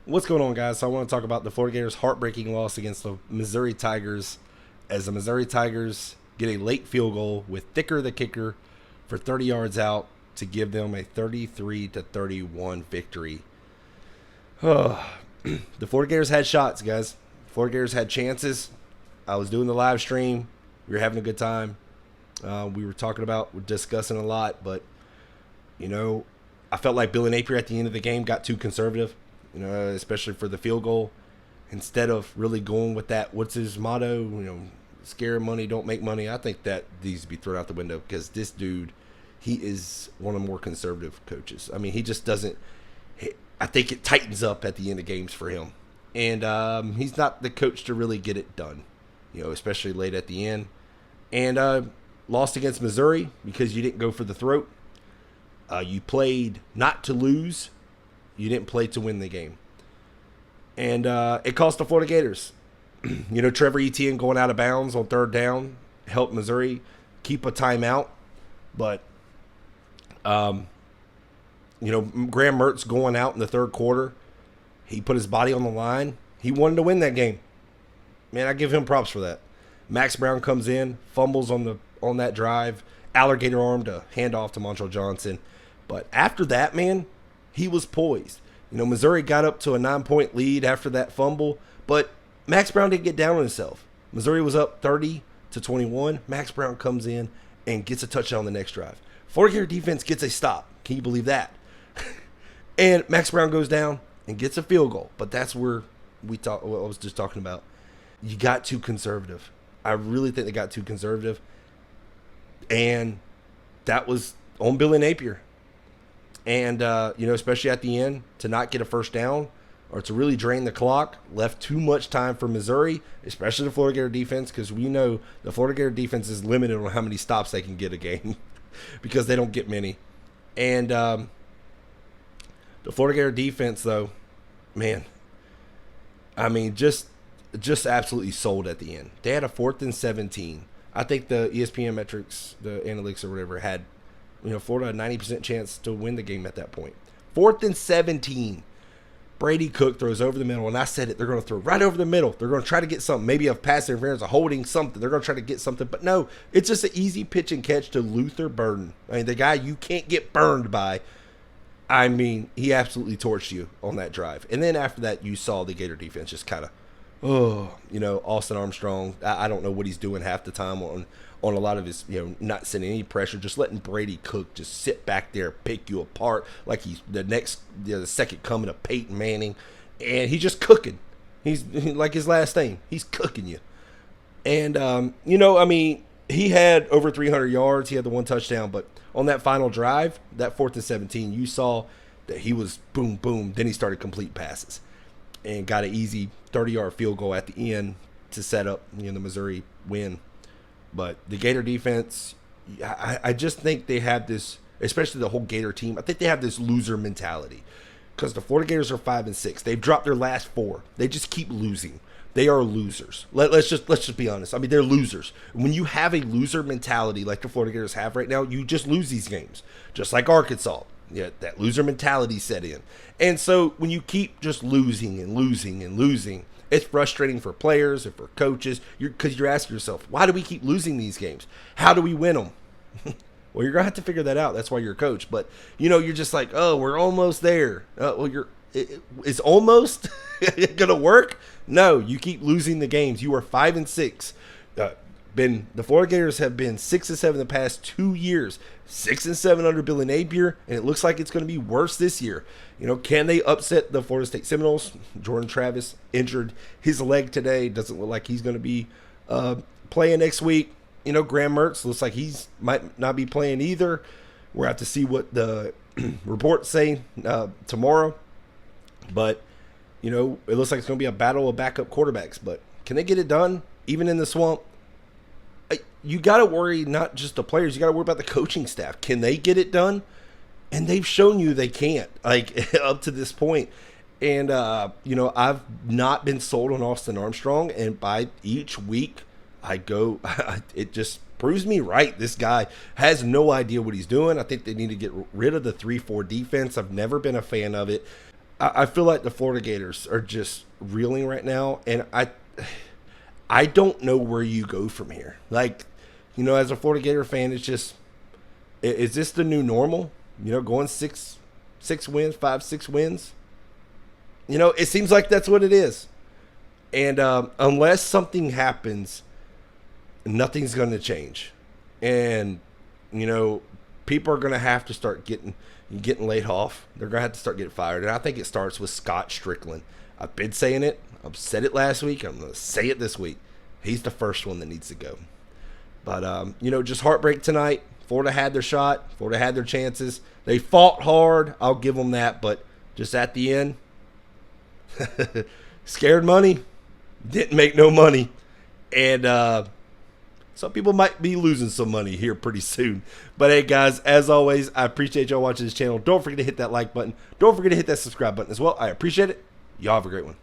What's going on, guys? So I want to talk about the Florida Gators' heartbreaking loss against the Missouri Tigers, as the Missouri Tigers get a late field goal with Thicker the kicker for 30 yards out to give them a 33-31 victory. The Florida Gators had shots, guys. Florida Gators had chances. I was doing the live stream. We were having a good time. We're discussing a lot, but I felt like Billy Napier at the end of the game got too conservative. Especially for the field goal, instead of really going with that. What's his motto? Scare money, don't make money. I think that needs to be thrown out the window because this dude, he is one of the more conservative coaches. I mean, he just doesn't. I think it tightens up at the end of games for him, and he's not the coach to really get it done. Especially late at the end, and lost against Missouri because you didn't go for the throat. You played not to lose. You didn't play to win the game. And it cost the Florida Gators. Trevor Etienne going out of bounds on third down helped Missouri keep a timeout. But, Graham Mertz going out in the third quarter, he put his body on the line. He wanted to win that game. Man, I give him props for that. Max Brown comes in, fumbles on that drive, alligator arm to hand off to Montrell Johnson. But after that, man, he was poised. Missouri got up to a 9-point lead after that fumble, but Max Brown didn't get down on himself. Missouri was up 30-21. Max Brown comes in and gets a touchdown on the next drive. Florida Gator defense gets a stop. Can you believe that? And Max Brown goes down and gets a field goal. But that's where what I was just talking about. You got too conservative. I really think they got too conservative. And that was on Billy Napier. And, especially at the end, to not get a first down or to really drain the clock, left too much time for Missouri, especially the Florida Gator defense, because we know the Florida Gator defense is limited on how many stops they can get a game because they don't get many. And the Florida Gator defense, though, man, I mean, just absolutely sold at the end. They had a 4th and 17. I think the ESPN metrics, the analytics or whatever, had Florida a 90% chance to win the game at that point. 4th and 17. Brady Cook throws over the middle, and I said it. They're going to throw right over the middle. They're going to try to get something, maybe a pass interference, a holding, something. They're going to try to get something, but no, it's just an easy pitch and catch to Luther Burden. I mean, the guy you can't get burned by. I mean, he absolutely torched you on that drive. And then after that, you saw the Gator defense just kind of, Austin Armstrong. I don't know what he's doing half the time on a lot of his, not sending any pressure, just letting Brady Cook just sit back there, pick you apart like he's the second coming of Peyton Manning, and he's just cooking. He's like his last name. He's cooking you. And, he had over 300 yards. He had the one touchdown, but on that final drive, that 4th and 17, you saw that he was boom, boom. Then he started complete passes and got an easy 30-yard field goal at the end to set up the Missouri win. But the Gator defense, I just think they have this, especially the whole Gator team, I think they have this loser mentality because the Florida Gators are 5-6. They've dropped their last 4. They just keep losing. They are losers. Let's just be honest. I mean, they're losers. When you have a loser mentality like the Florida Gators have right now, you just lose these games, just like Arkansas. Yeah, that loser mentality set in. And so when you keep just losing and losing and losing, it's frustrating for players and for coaches because you're asking yourself, why do we keep losing these games? How do we win them? Well, you're going to have to figure that out. That's why you're a coach. But, you're just like, oh, we're almost there. Is almost going to work? No, you keep losing the games. You are 5-6. The Florida Gators have been 6-7 the past 2 years, 6-7 under Billy Napier, and it looks like it's going to be worse this year. Can they upset the Florida State Seminoles? Jordan Travis injured his leg today. Doesn't look like he's going to be playing next week. Graham Mertz looks like he's might not be playing either. We'll have to see what the reports say tomorrow. But it looks like it's going to be a battle of backup quarterbacks. But can they get it done even in the swamp? You got to worry not just the players. You got to worry about the coaching staff. Can they get it done? And they've shown you they can't, up to this point. And, I've not been sold on Austin Armstrong. And by each week I go, it just proves me right. This guy has no idea what he's doing. I think they need to get rid of the 3-4 defense. I've never been a fan of it. I feel like the Florida Gators are just reeling right now, and I don't know where you go from here. Like, as a Florida Gator fan, it's just, is this the new normal? Going six wins, 5, 6 wins. It seems like that's what it is. And unless something happens, nothing's going to change. And, people are going to have to start getting laid off. They're going to have to start getting fired. And I think it starts with Scott Strickland. I've been saying it. I've said it last week. I'm going to say it this week. He's the first one that needs to go. But, just heartbreak tonight. Florida had their shot. Florida had their chances. They fought hard. I'll give them that. But just at the end, scared money. Didn't make no money. And some people might be losing some money here pretty soon. But hey, guys, as always, I appreciate y'all watching this channel. Don't forget to hit that like button. Don't forget to hit that subscribe button as well. I appreciate it. Y'all have a great one.